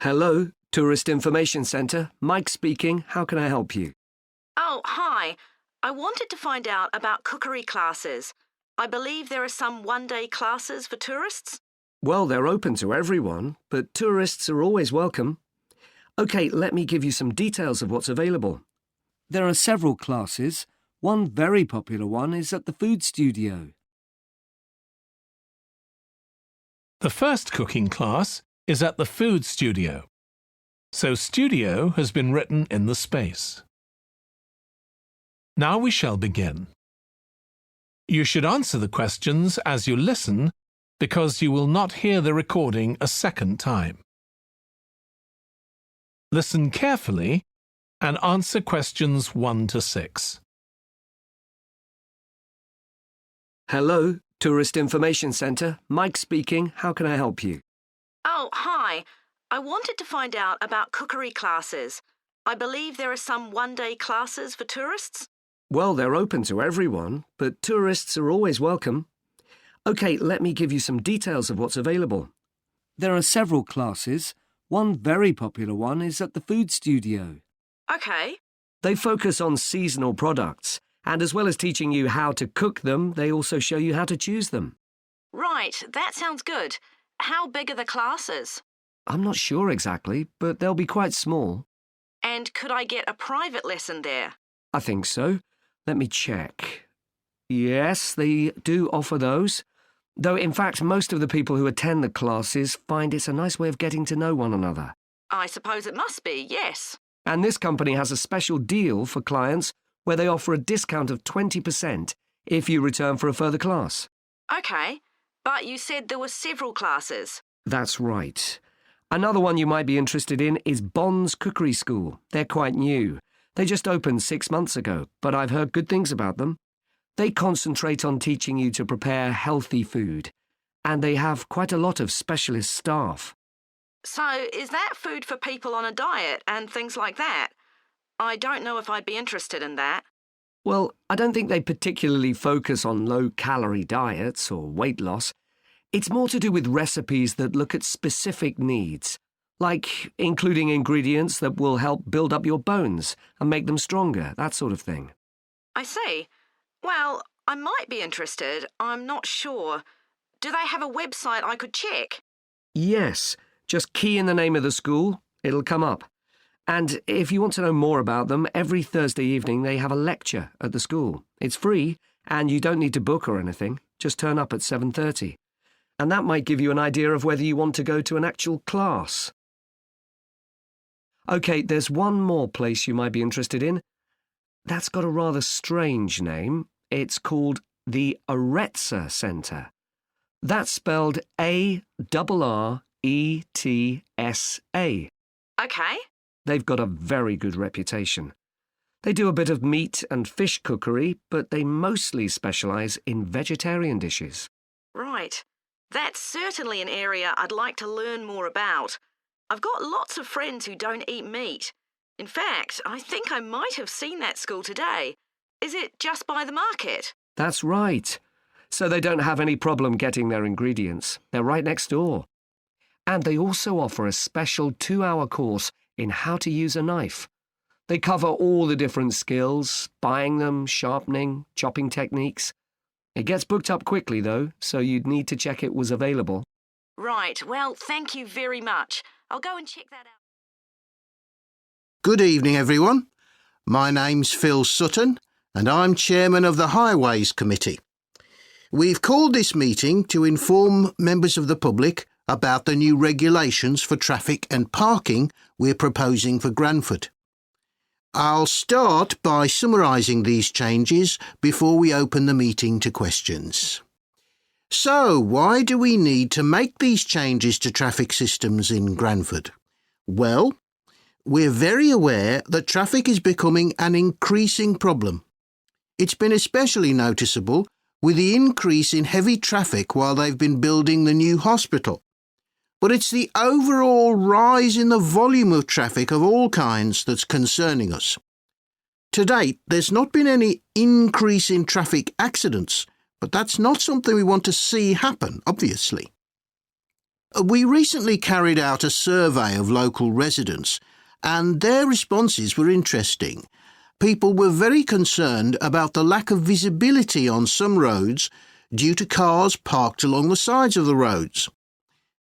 Hello, Tourist Information Centre. Mike speaking. How can I help you? Oh, hi. I wanted to find out about cookery classes. I believe there are some one-day classes for tourists. Well, they're open to everyone, but tourists are always welcome. OK, let me give you some details of what's available. There are several classes. One very popular one is at the food studio. The first cooking class is at the food studio. So studio has been written in the space. Now we shall begin. You should answer the questions as you listen because you will not hear the recording a second time. Listen carefully and answer questions 1 to 6. Hello, Tourist Information Centre. Mike speaking. How can I help you? Oh, hi. I wanted to find out about cookery classes. I believe there are some one-day classes for tourists. Well, they're open to everyone, but tourists are always welcome. OK, let me give you some details of what's available. There are several classes. One very popular one is at the food studio. OK. They focus on seasonal products, and as well as teaching you how to cook them, they also show you how to choose them. Right, that sounds good. How big are the classes? I'm not sure exactly, but they'll be quite small. And could I get a private lesson there? I think so. Let me check. Yes, they do offer those. Though, in fact, most of the people who attend the classes find it's a nice way of getting to know one another. I suppose it must be, yes. And this company has a special deal for clients where they offer a discount of 20% if you return for a further class. OK, but you said there were several classes. That's right. Another one you might be interested in is Bond's Cookery School. They're quite new. They just opened 6 months ago, but I've heard good things about them. They concentrate on teaching you to prepare healthy food, and they have quite a lot of specialist staff. So is that food for people on a diet and things like that? I don't know if I'd be interested in that. Well, I don't think they particularly focus on low-calorie diets or weight loss. It's more to do with recipes that look at specific needs, like including ingredients that will help build up your bones and make them stronger, that sort of thing. I see. Well, I might be interested. I'm not sure. Do they have a website I could check? Yes, just key in the name of the school. It'll come up. And if you want to know more about them, every Thursday evening they have a lecture at the school. It's free, and you don't need to book or anything. Just turn up at 7:30. And that might give you an idea of whether you want to go to an actual class. OK, there's one more place you might be interested in. That's got a rather strange name. It's called the Aretsa Centre. That's spelled A-R-R-E-T-S-A. OK. They've got a very good reputation. They do a bit of meat and fish cookery, but they mostly specialise in vegetarian dishes. Right. That's certainly an area I'd like to learn more about. I've got lots of friends who don't eat meat. In fact, I think I might have seen that school today. Is it just by the market? That's right. So they don't have any problem getting their ingredients. They're right next door. And they also offer a special 2-hour course in how to use a knife. They cover all the different skills, buying them, sharpening, chopping techniques. It gets booked up quickly, though, so you'd need to check it was available. Right, well, thank you very much. I'll go and check that out. Good evening, everyone. My name's Phil Sutton, and I'm chairman of the Highways Committee. We've called this meeting to inform members of the public about the new regulations for traffic and parking we're proposing for Granford. I'll start by summarising these changes before we open the meeting to questions. So, why do we need to make these changes to traffic systems in Granford? Well, we're very aware that traffic is becoming an increasing problem. It's been especially noticeable with the increase in heavy traffic while they've been building the new hospital. But it's the overall rise in the volume of traffic of all kinds that's concerning us. To date, there's not been any increase in traffic accidents, but that's not something we want to see happen, obviously. We recently carried out a survey of local residents, and their responses were interesting. People were very concerned about the lack of visibility on some roads due to cars parked along the sides of the roads.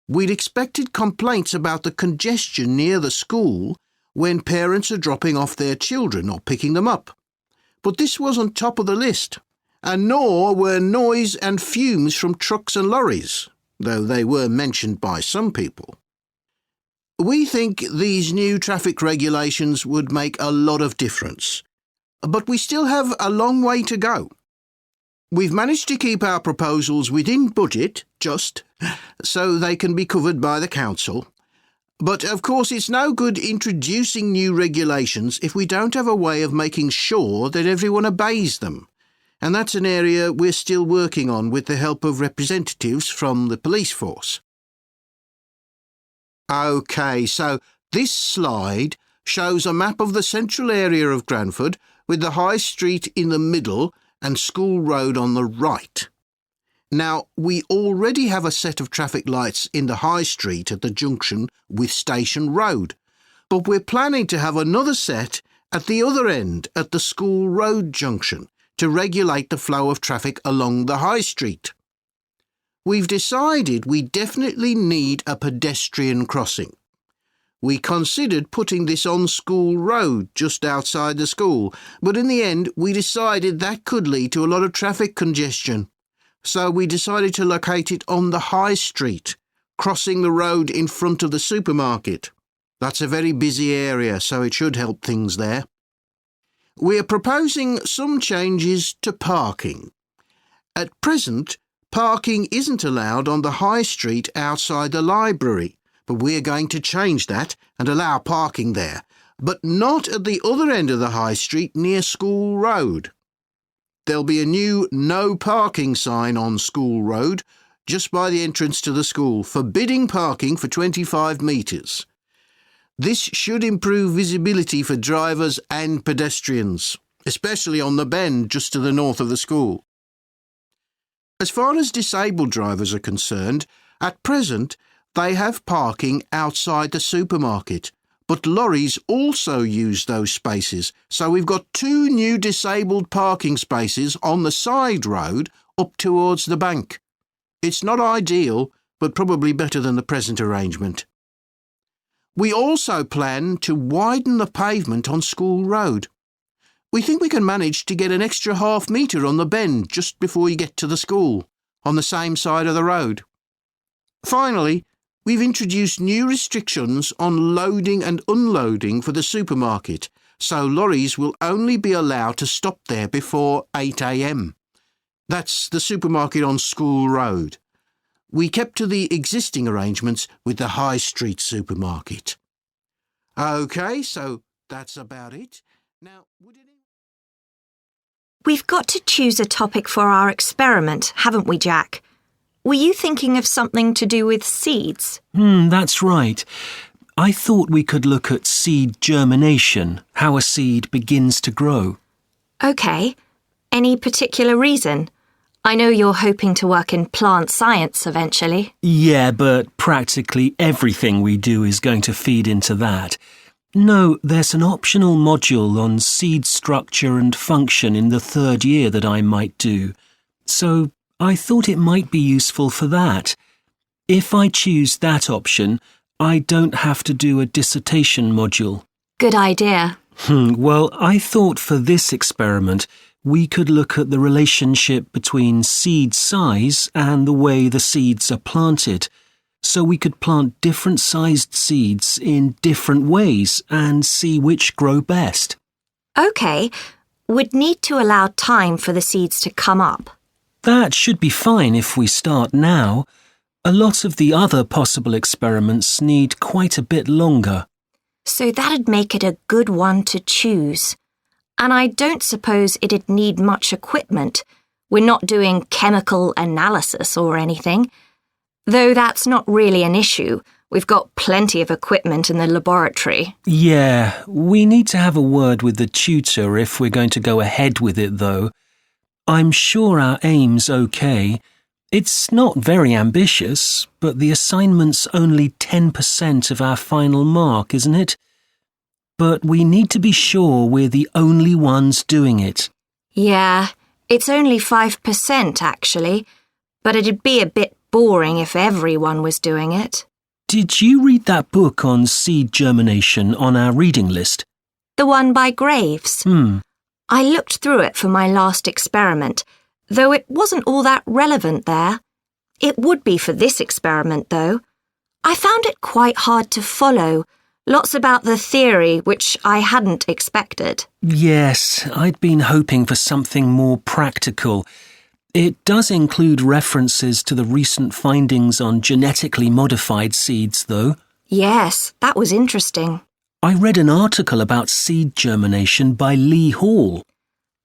We'd expected complaints about the congestion near the school when parents are dropping off their children or picking them up. But this wasn't top of the list, and nor were noise and fumes from trucks and lorries, though they were mentioned by some people. We think these new traffic regulations would make a lot of difference, but we still have a long way to go. We've managed to keep our proposals within budget, so they can be covered by the council. But of course it's no good introducing new regulations if we don't have a way of making sure that everyone obeys them. And that's an area we're still working on with the help of representatives from the police force. OK, so this slide shows a map of the central area of Granford with the High Street in the middle and School Road on the right. Now, we already have a set of traffic lights in the High Street at the junction with Station Road, but we're planning to have another set at the other end at the School Road junction to regulate the flow of traffic along the High Street. We've decided we definitely need a pedestrian crossing. We considered putting this on School Road just outside the school, but in the end we decided that could lead to a lot of traffic congestion. So we decided to locate it on the High Street, crossing the road in front of the supermarket. That's a very busy area, so it should help things there. We're proposing some changes to parking. At present, parking isn't allowed on the High Street outside the library, but we're going to change that and allow parking there, but not at the other end of the High Street near School Road. There'll be a new no parking sign on School Road just by the entrance to the school, forbidding parking for 25 metres. This should improve visibility for drivers and pedestrians, especially on the bend just to the north of the school. As far as disabled drivers are concerned, at present they have parking outside the supermarket, but lorries also use those spaces, so we've got 2 new disabled parking spaces on the side road up towards the bank. It's not ideal, but probably better than the present arrangement. We also plan to widen the pavement on School Road. We think we can manage to get an extra half metre on the bend just before you get to the school, on the same side of the road. Finally, we've introduced new restrictions on loading and unloading for the supermarket, so lorries will only be allowed to stop there before 8 a.m. That's the supermarket on School Road. We kept to the existing arrangements with the High Street supermarket. OK, so that's about it. Now, We've got to choose a topic for our experiment, haven't we, Jack? Were you thinking of something to do with seeds? That's right. I thought we could look at seed germination, how a seed begins to grow. OK. Any particular reason? I know you're hoping to work in plant science eventually. Yeah, but practically everything we do is going to feed into that. No, there's an optional module on seed structure and function in the 3rd year that I might do. So I thought it might be useful for that. If I choose that option, I don't have to do a dissertation module. Good idea. Well, I thought for this experiment, we could look at the relationship between seed size and the way the seeds are planted. So we could plant different sized seeds in different ways and see which grow best. OK. We'd need to allow time for the seeds to come up. That should be fine if we start now. A lot of the other possible experiments need quite a bit longer. So that'd make it a good one to choose. And I don't suppose it'd need much equipment. We're not doing chemical analysis or anything. Though that's not really an issue. We've got plenty of equipment in the laboratory. Yeah, we need to have a word with the tutor if we're going to go ahead with it, though. I'm sure our aim's OK. It's not very ambitious, but the assignment's only 10% of our final mark, isn't it? But we need to be sure we're the only ones doing it. Yeah, it's only 5% actually, but it'd be a bit boring if everyone was doing it. Did you read that book on seed germination on our reading list? The one by Graves? I looked through it for my last experiment, though it wasn't all that relevant there. It would be for this experiment, though. I found it quite hard to follow. Lots about the theory, which I hadn't expected. Yes, I'd been hoping for something more practical. It does include references to the recent findings on genetically modified seeds, though. Yes, that was interesting. I read an article about seed germination by Lee Hall.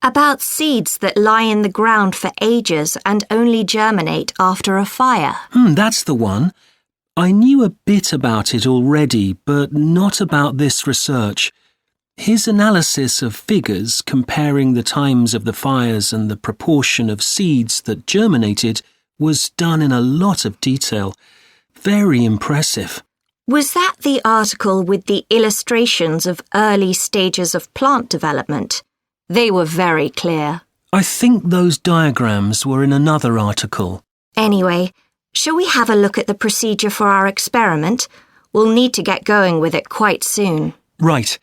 About seeds that lie in the ground for ages and only germinate after a fire. That's the one. I knew a bit about it already, but not about this research. His analysis of figures comparing the times of the fires and the proportion of seeds that germinated was done in a lot of detail. Very impressive. Was that the article with the illustrations of early stages of plant development? They were very clear. I think those diagrams were in another article. Anyway, shall we have a look at the procedure for our experiment? We'll need to get going with it quite soon. Right.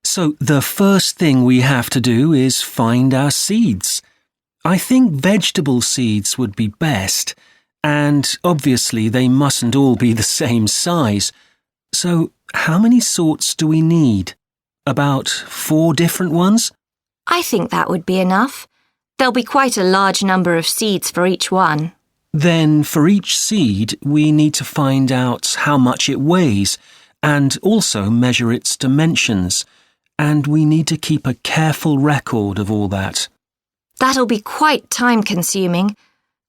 So the first thing we have to do is find our seeds. I think vegetable seeds would be best, and obviously they mustn't all be the same size. So how many sorts do we need? About 4 different ones? I think that would be enough. There'll be quite a large number of seeds for each one. Then for each seed, we need to find out how much it weighs and also measure its dimensions. And we need to keep a careful record of all that. That'll be quite time-consuming.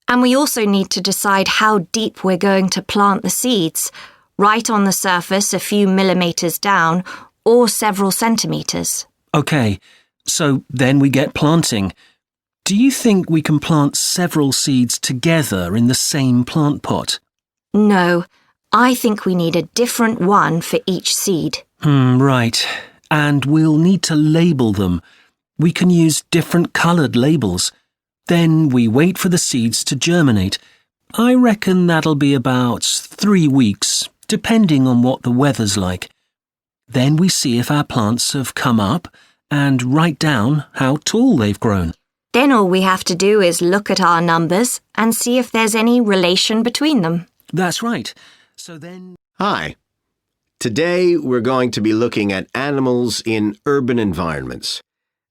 And we also need to decide how deep we're going to plant the seeds, right on the surface a few millimetres down or several centimetres. OK, so then we get planting. Do you think we can plant several seeds together in the same plant pot? No, I think we need a different one for each seed. Right. And we'll need to label them. We can use different coloured labels. Then we wait for the seeds to germinate. I reckon that'll be about 3 weeks, depending on what the weather's like. Then we see if our plants have come up and write down how tall they've grown. Then all we have to do is look at our numbers and see if there's any relation between them. That's right. So then... Hi. Today we're going to be looking at animals in urban environments.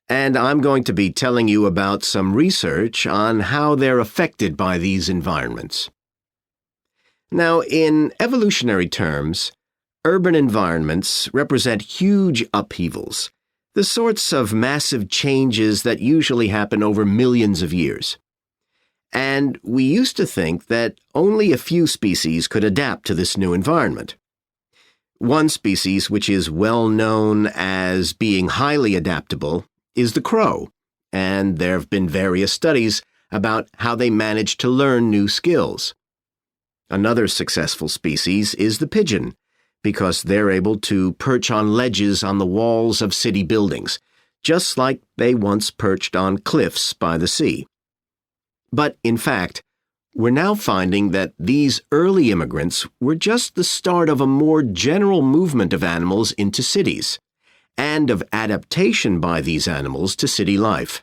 And I'm going to be telling you about some research on how they're affected by these environments. Now, in evolutionary terms, urban environments represent huge upheavals, the sorts of massive changes that usually happen over millions of years. And we used to think that only a few species could adapt to this new environment. One species which is well known as being highly adaptable is the crow, and there have been various studies about how they manage to learn new skills. Another successful species is the pigeon, because they're able to perch on ledges on the walls of city buildings, just like they once perched on cliffs by the sea. But in fact, we're now finding that these early immigrants were just the start of a more general movement of animals into cities, and of adaptation by these animals to city life.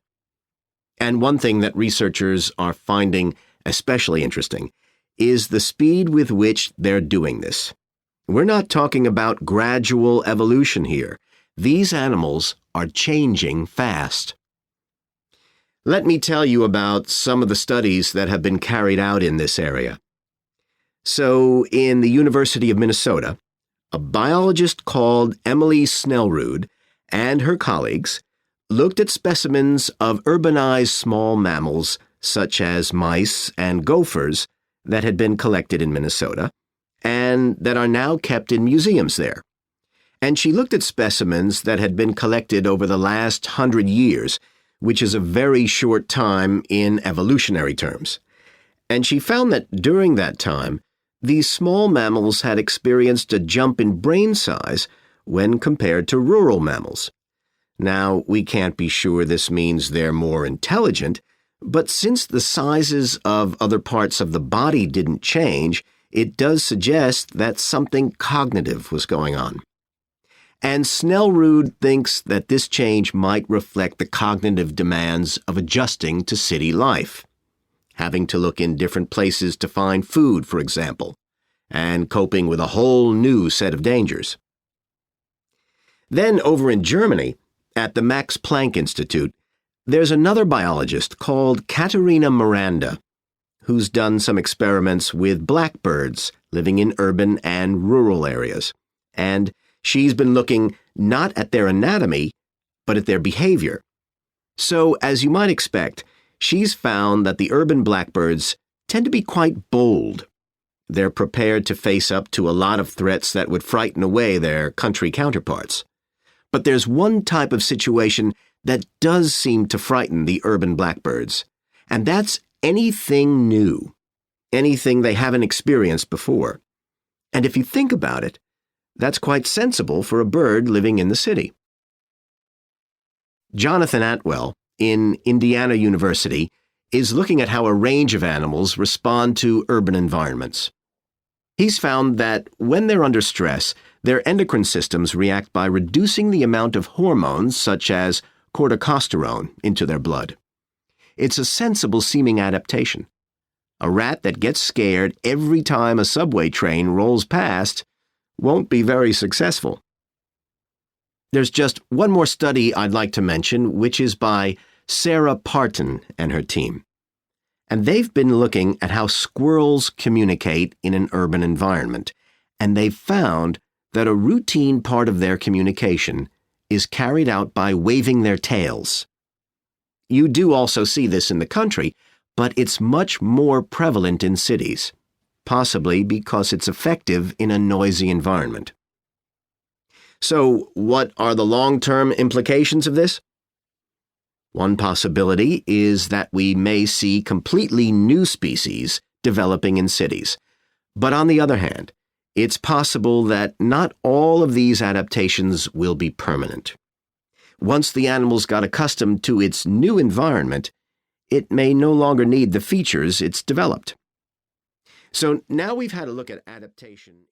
And one thing that researchers are finding especially interesting is the speed with which they're doing this. We're not talking about gradual evolution here. These animals are changing fast. Let me tell you about some of the studies that have been carried out in this area. So, in the University of Minnesota, a biologist called Emily Snellrud and her colleagues looked at specimens of urbanized small mammals such as mice and gophers that had been collected in Minnesota and that are now kept in museums there. And she looked at specimens that had been collected over the last 100 years, which is a very short time in evolutionary terms. And she found that during that time, these small mammals had experienced a jump in brain size when compared to rural mammals. Now, we can't be sure this means they're more intelligent, but since the sizes of other parts of the body didn't change, it does suggest that something cognitive was going on. And Snellrud thinks that this change might reflect the cognitive demands of adjusting to city life, having to look in different places to find food, for example, and coping with a whole new set of dangers. Then over in Germany, at the Max Planck Institute, there's another biologist called Katharina Miranda, who's done some experiments with blackbirds living in urban and rural areas, and she's been looking not at their anatomy, but at their behavior. So, as you might expect, she's found that the urban blackbirds tend to be quite bold. They're prepared to face up to a lot of threats that would frighten away their country counterparts. But there's one type of situation that does seem to frighten the urban blackbirds, and that's anything new, anything they haven't experienced before. And if you think about it, that's quite sensible for a bird living in the city. Jonathan Atwell, in Indiana University, is looking at how a range of animals respond to urban environments. He's found that when they're under stress, their endocrine systems react by reducing the amount of hormones such as corticosterone into their blood. It's a sensible-seeming adaptation. A rat that gets scared every time a subway train rolls past won't be very successful. There's just one more study I'd like to mention, which is by Sarah Parton and her team. And they've been looking at how squirrels communicate in an urban environment, and they've found that a routine part of their communication is carried out by waving their tails. You do also see this in the country, but it's much more prevalent in cities, possibly because it's effective in a noisy environment. So, what are the long-term implications of this? One possibility is that we may see completely new species developing in cities. But on the other hand, it's possible that not all of these adaptations will be permanent. Once the animal's got accustomed to its new environment, it may no longer need the features it's developed. So now we've had a look at adaptation